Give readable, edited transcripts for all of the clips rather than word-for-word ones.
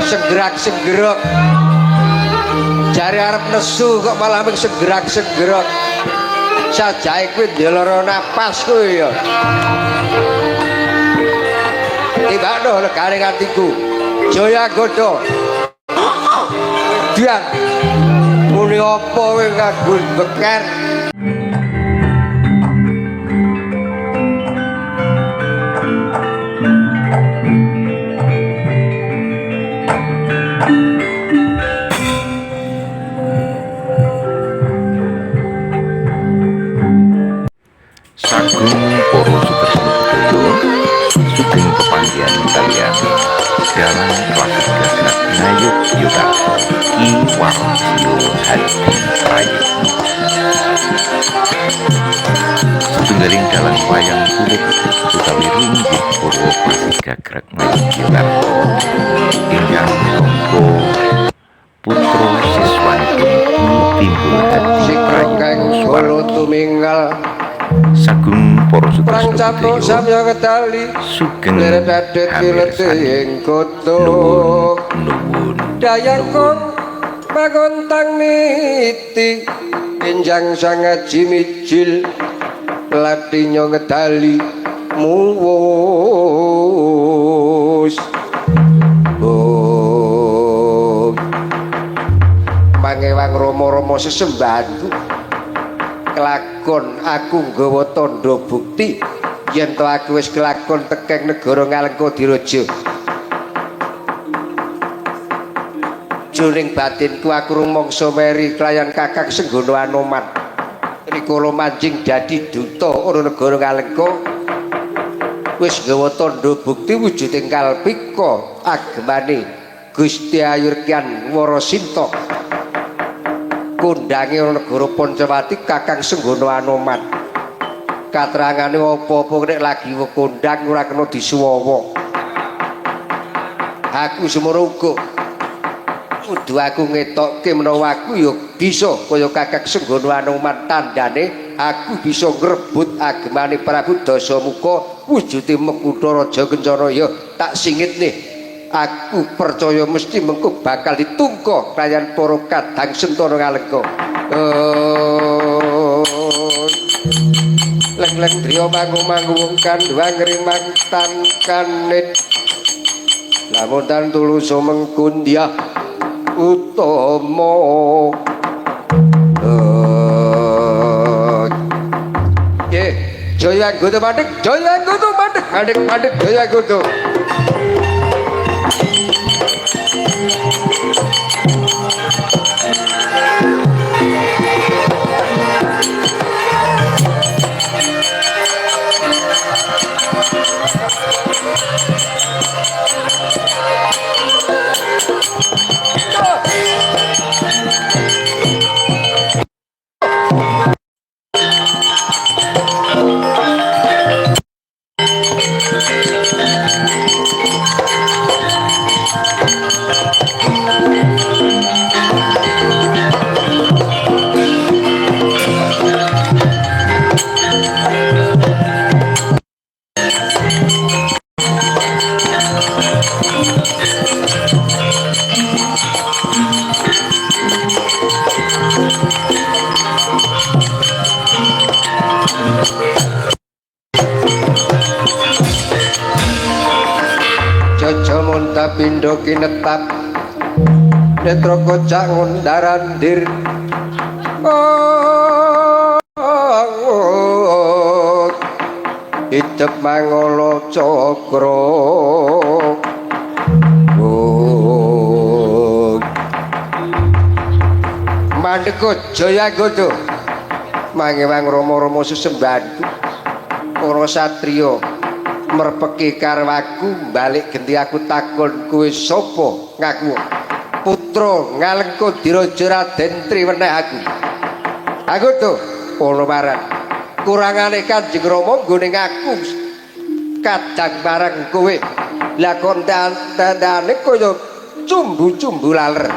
Segrak-segrok jari arep nesu kok malah ming segrak-segrok sajae kuwi ndeloro napas kuwi ya tibakno legane atiku Jaya Godo dian muni apa kowe ngagun beker Sagung Poro Sukersodoyo sugeng pepanggihan kaliyan dalam kelas gagrak ngayuk yoga Ki Warosio Hadi Prayu setunggaling dalam wayang kulit utawi ringgih Purwo Pasi gagrak ngayuk yoga ingkang mongko putra siswanipun Ki Timbul Hadi Prayu Solo tuminggal Sagung Poro Sukersodoyo sugeng hamirsan nuwun Dayangkon magontang niti enjang sangat jimijil latinya ngedali muwus mangewang romo-romo sesembadu kelakon aku nggawa tandha bukti yen to aku wis kelakon tekeng negara Ngalengka Diraja jroning batinku aku rumangsa meri klayan Kakang Senggono Anoman rikala manjing dadi duta ana negara Ngalengka wis nggawa tandha bukti wujuding kalpika agemane Gusti Ayurkian Warasinta kondange ana negara Pancawati Kakang Senggono Anoman katerangane apa-apa nek lagi kondang ora kena disuwawa aku semono uga kudu aku ngetokke menawa aku ya bisa kaya Kakang Senggono Anoman tandane aku bisa ngrebut agemane Prabu Dasamuka wujude Mekutha Raja Kencana ya tak singit nih aku percaya mesti mengko bakal ditungka kaliyan para kadang sentana Ngalengka leng-leng driya mangku-mangku wong kandhuang ngrimang tankanit lamun tan tulus mengkundiah utama Jaya Godo mandheg Jaya Godo mandheg Jaya Godo Jaja monta pindha kinetap netra kocak ngundarandir idep mangala cakra mandhega Jaya Godo mangewang rama-rama sesembadu para satriya merpeki karwaku balik genti aku takon kowe sapa ngaku putra Ngalengka Diraja Raden Triweneh aku to ana marang kurangane Kanjeng Rama nggone ngaku kadang marang kowe lah kon tandane kaya cumbu-cumbu laler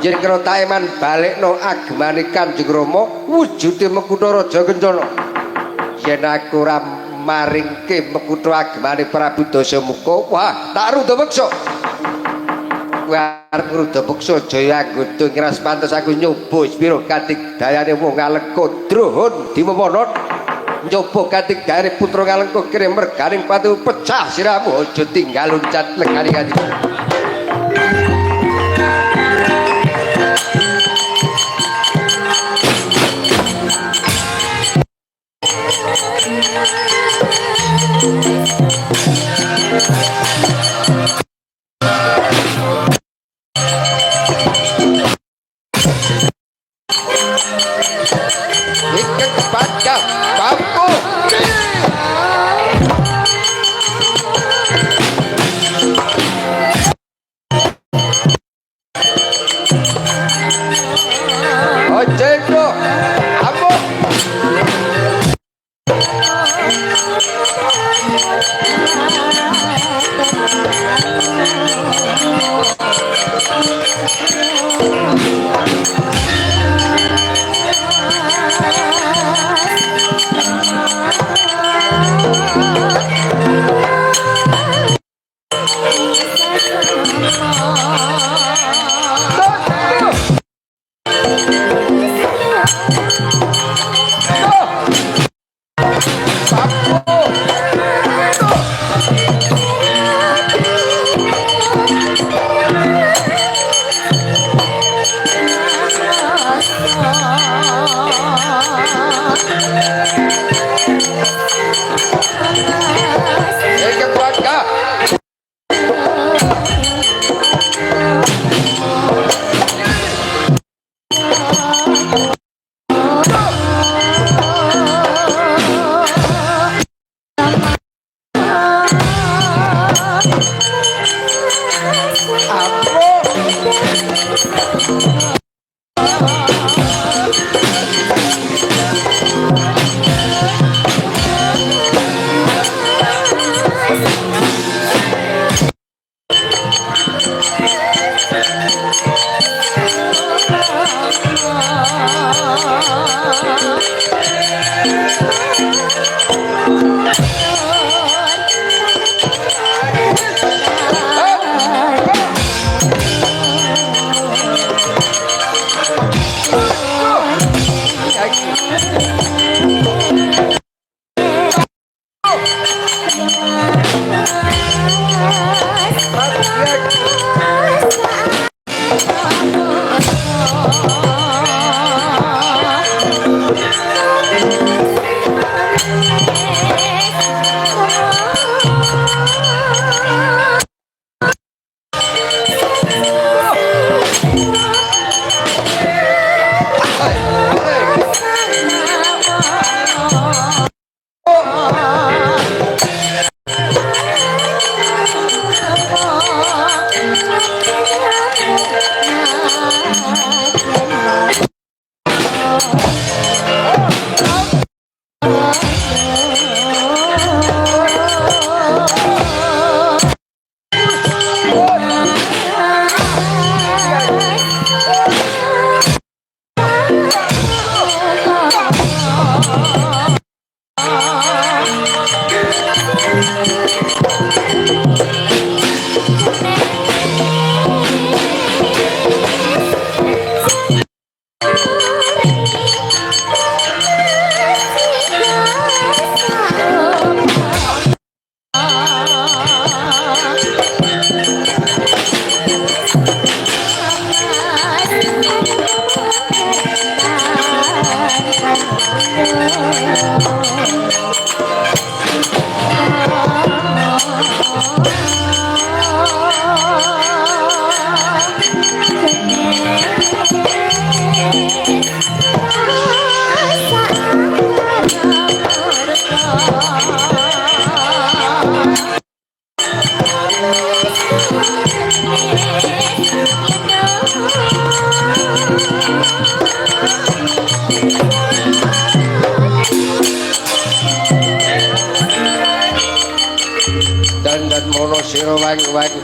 yen kena taeman balekno agemane Kanjeng Rama wujude Mekutha Raja Kencana yen aku ora maringke mekutha agemane Prabu Dasamuka. Wah, tak rudha meksa. Arep ngruda peksa jaya anggodo ngiras pantes aku nyoba pira katigdayane wong Ngalengka drohon diwemonot nyoba katigdayane putra Ngalengka kire merganing patu pecah siramu aja tinggal loncat legane kali. Ikan bakal bambu. Ojek bro, ambo. Ikan bakal. Dan mono sira wang-wang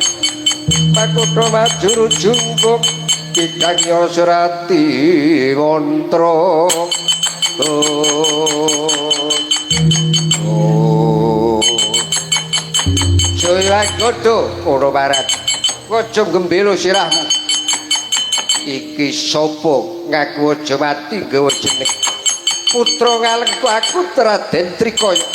pakutha majuru jumbuk kidang yosrati mantra oh Godo ora barat. Aja gembelo sirahmu. Iki sapa ngaku aja mati nggawa jeneng. Putra Ngalengka aku Raden Trikaya.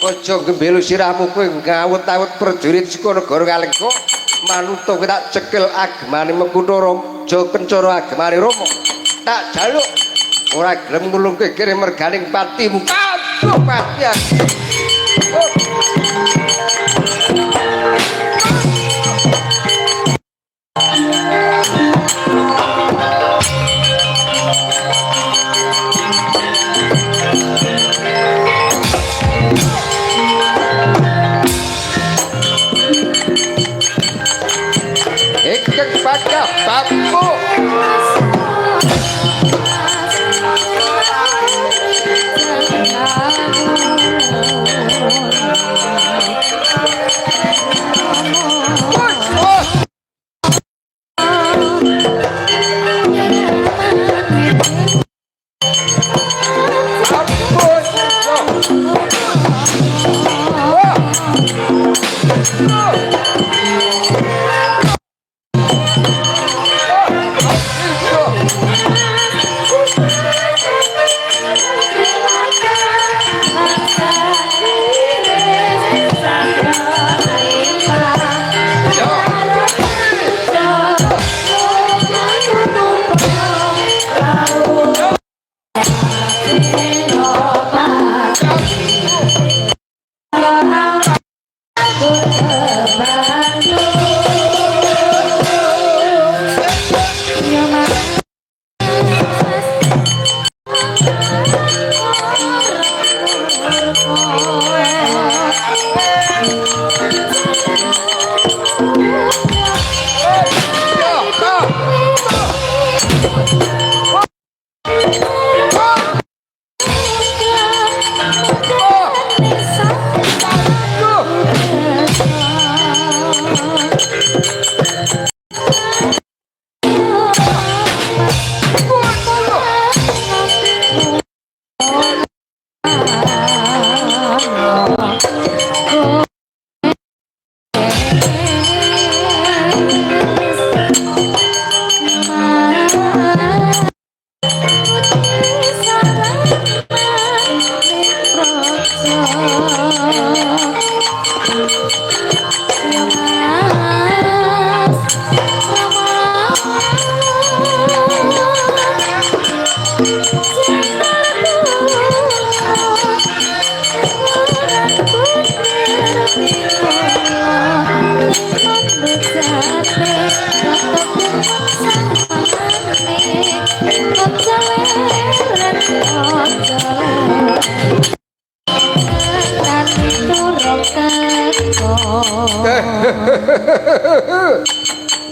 Aja gembelo sirahmu kowe ngawut-awut prajurit saka negara Ngalengka. Manuta kowe tak cekel agemane Mengkuntara, aja kencana agemane Rama. Tak jaluk ora gelem ngulungke kene merganing patimu. Aduh pati aku. Ikek pakah bambu.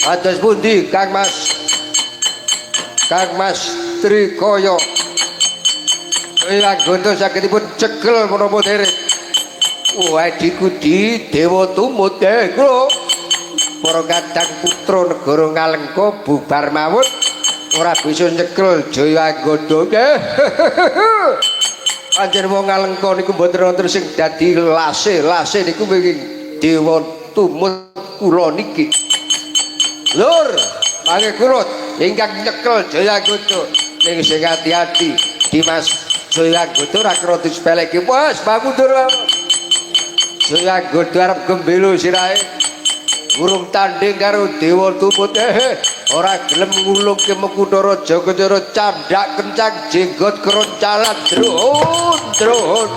Atas pundi Kang Mas? Kang Mas Trikaya. Anggota sagedipun cekel menapa derek. Wah dikudi dewa tumut kula. Para kadang putra negara Ngalengka bubar mawon ora bisa nyekel Jaya Anggada. Panjenengan wong Ngalengka niku mboten wonten sing dadi lase niku wingking dewa tumut kula niki. Lur, mangke kurut ingkang nyekel Jaya Anggada ning sing ati-ati Dimas Jaya Anggada ora kena disepeleke. Wes, pamundur. Jaya Anggada arep gembelo sirahe. Urung tanding karo dewa tumut ora gelem ngulungke Mengkuntara Jagajara candak kencang jenggot keroncalan drun.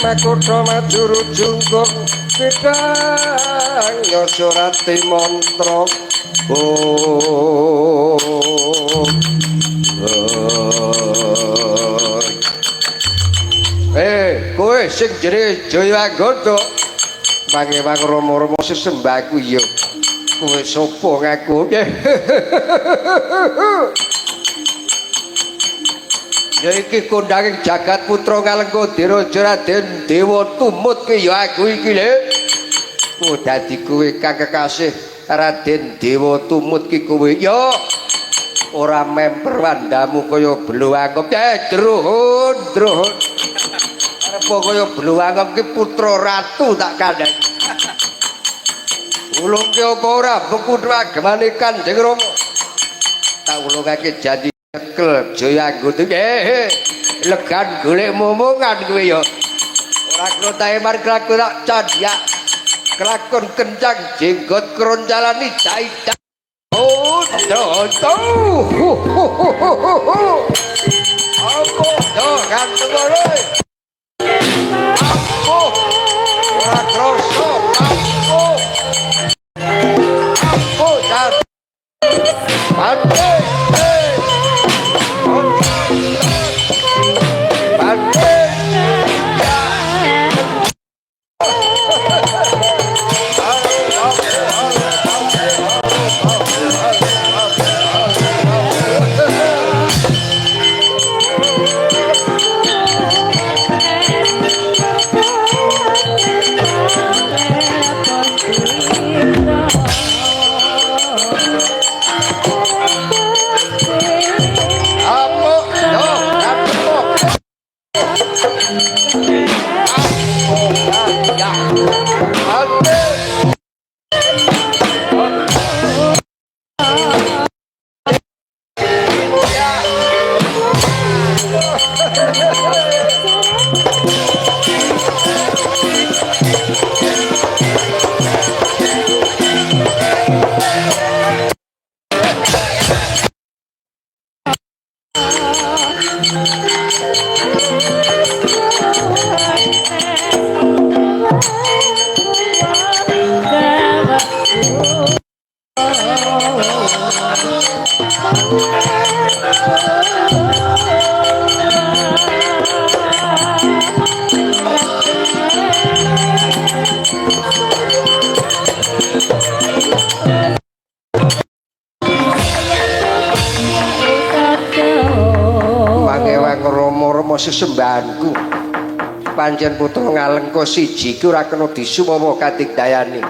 makutha majuru jungkung bidang nyosorati mantra kowe sing jenenge Jayagoda mangewang Rama-rama sesembahku ya kowe sapa ngaku ya iki kondhanging jagat putra Ngalengka Diraja Raden Dewa Tumut ki ya aku iki lho kowe dadi kowe kang kekasih Raden Dewa Tumut ki kowe ya ora memper wandamu kaya Beluangem druhun apa kaya Beluangem ki putra ratu tak kandhani ulungke apa ora bekutu agemane Kanjeng Rama tak ulungake janji nyekel Jayagoda legan golek momongan kowe ya ora krotae mar kelakon tak candyak kelakon kencang jenggot kroncalani jaitan oh apa jangan ngono apa ora kroso apa jan pante sesembahanku pancen putra Ngalengka siji ki ora kena disumawa katigdayane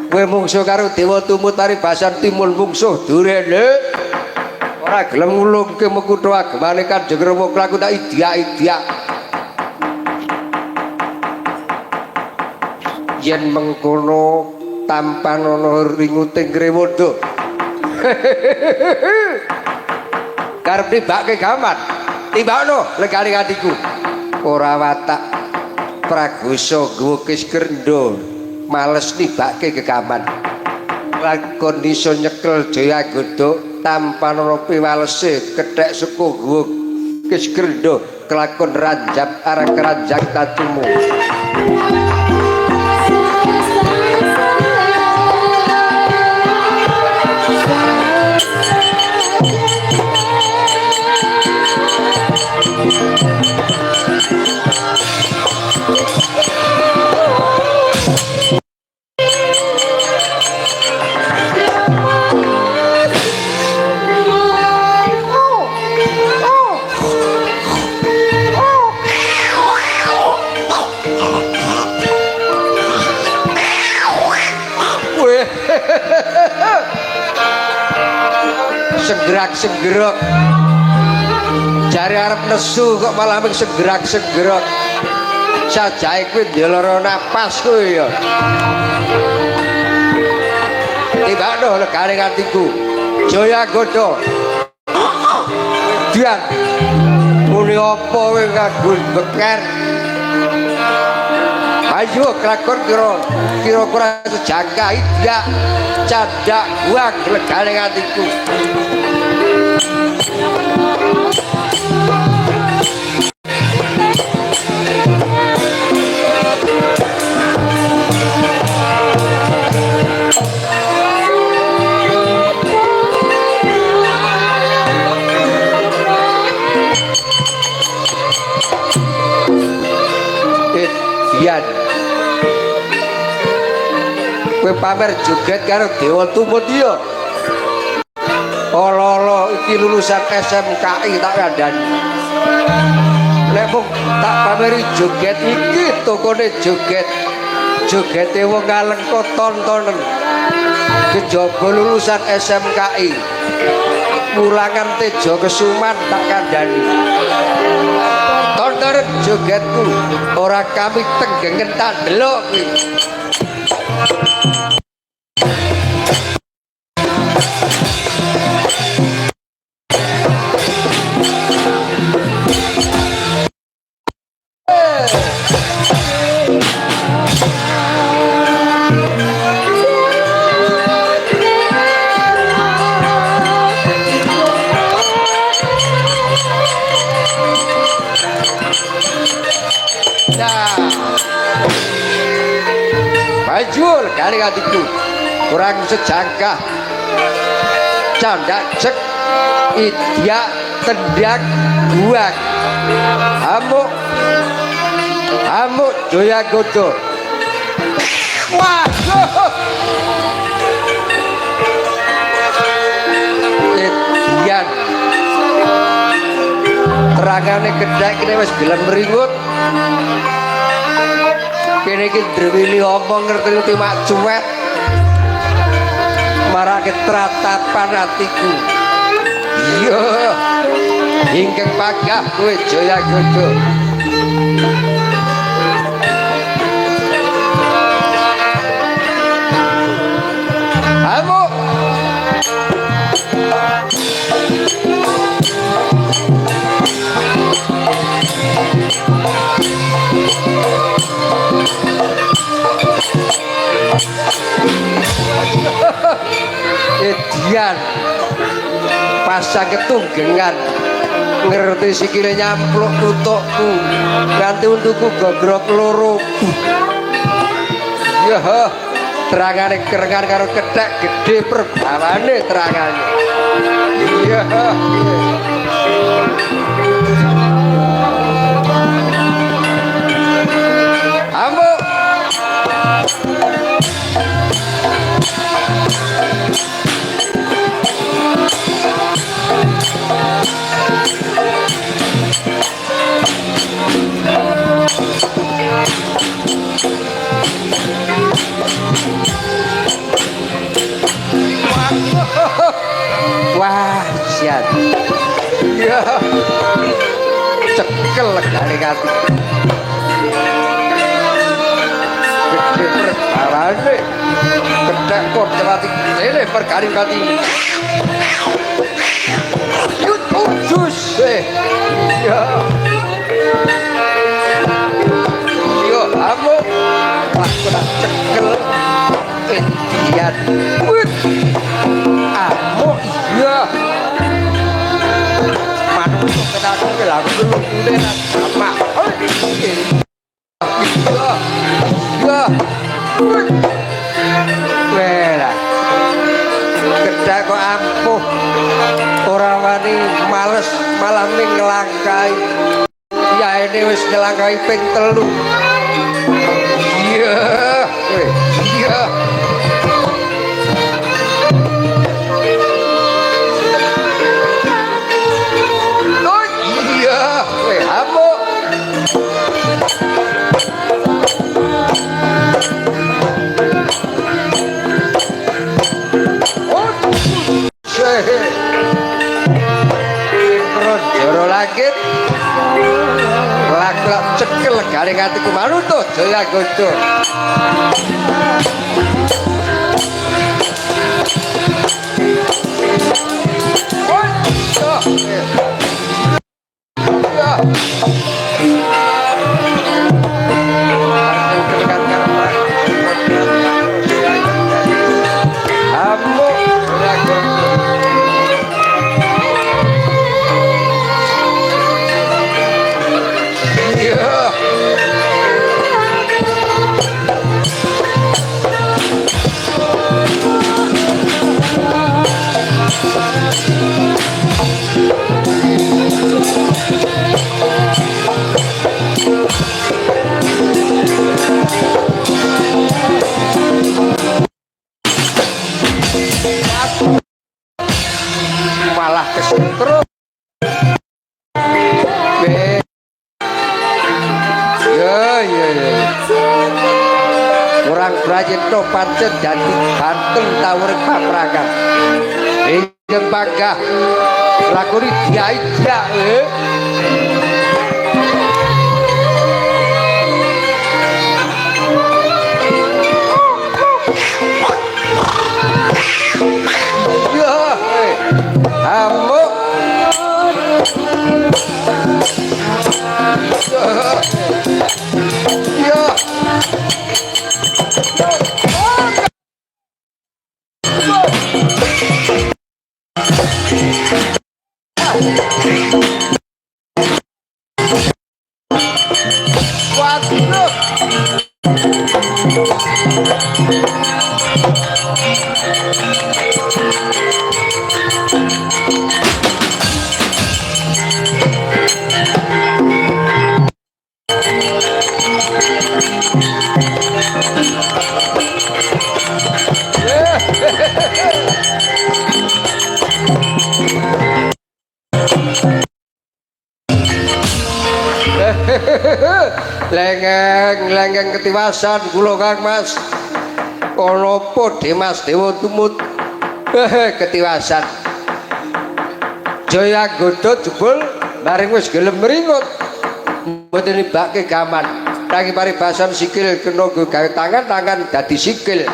kowe mungsuh karo Dewa Tumut paribasan timun mungsuh durene ora gelem ngulungke mekutha agemane Kanjeng Rama kelaku tak idiak-idiak yen mengkono tampan ana ringuting Grewada karep tibake gaman timbakno legane atiku ora watak pragosa nggawa Kiskrendha males nibake gegaman lakon iso nyekel Jayagoda tanpa ana piwalese kethek seko nggawa Kiskrendha kelakon ranjap arek ranjang tatumu seggerak-seggerak jare arep nesu kok malah mung seggerak-seggerak sajae kuwi ndeloro napas kuwi ya tibakno legane atiku Jayagoda dian muni apa kowe nganggo beker ayo kelakon kira-kira sejangka tidak cadak buang legane atiku kowe pamer joget karo Dewa Tumut ya. Olo-olo iki lulusan SMKI tak kandhani. Nek mung tak pameri joget iki tokone joget. Jogete wong Alengka tontonen. Kejaba lulusan SMKI. Mulangan Tejo Kesuman tak kandhani. Tontonen jogetku ora kami tenggengen tak delok kuwi. Bajul kali hatiku kurang sejangkah candak cek idya tendak buang amuk joya godo waduh idyan terangane gedhek kene wis gelem meringut kene iki drewili omong ngerti mak cuwet marake tratapan atiku iya ingkang pagah kowe Jaya Godo amuk Edian pasang ketunggengan ngerti sikile nyampluk tutukku ganti untukku gogrok loro ya terangane kerengan karo kethek gede perbawane terangane iya amuk wah siat ya cekel kali kati gede perbalane gedek kok terati ini perkali kati yut udus ya yo amuk aku tak cekel Indian wut amuk iya manungsa kenaku lagu lungune nang sama iya iya wela gedhe kok ampuh ora wani males malah ning nglangkai yaene wis nglangkai ping 3 iya iya Joro langit lak-lak cekel garing atiku manutuh Jaya Godo Sang Prayitna pancen dadi ganteng tawuring paprangan. Ingkang panggah lakoni diajak amuk ya waduh lengeng ketiwasan kula Kang Mas. Konapa Dimas Dewa tumut ketiwasan. Jaya Godo jebul bareng wis gelem mringut. Mboten nibake gaman. Tangi paribasan sikil kena gawe tangan dadi sikil.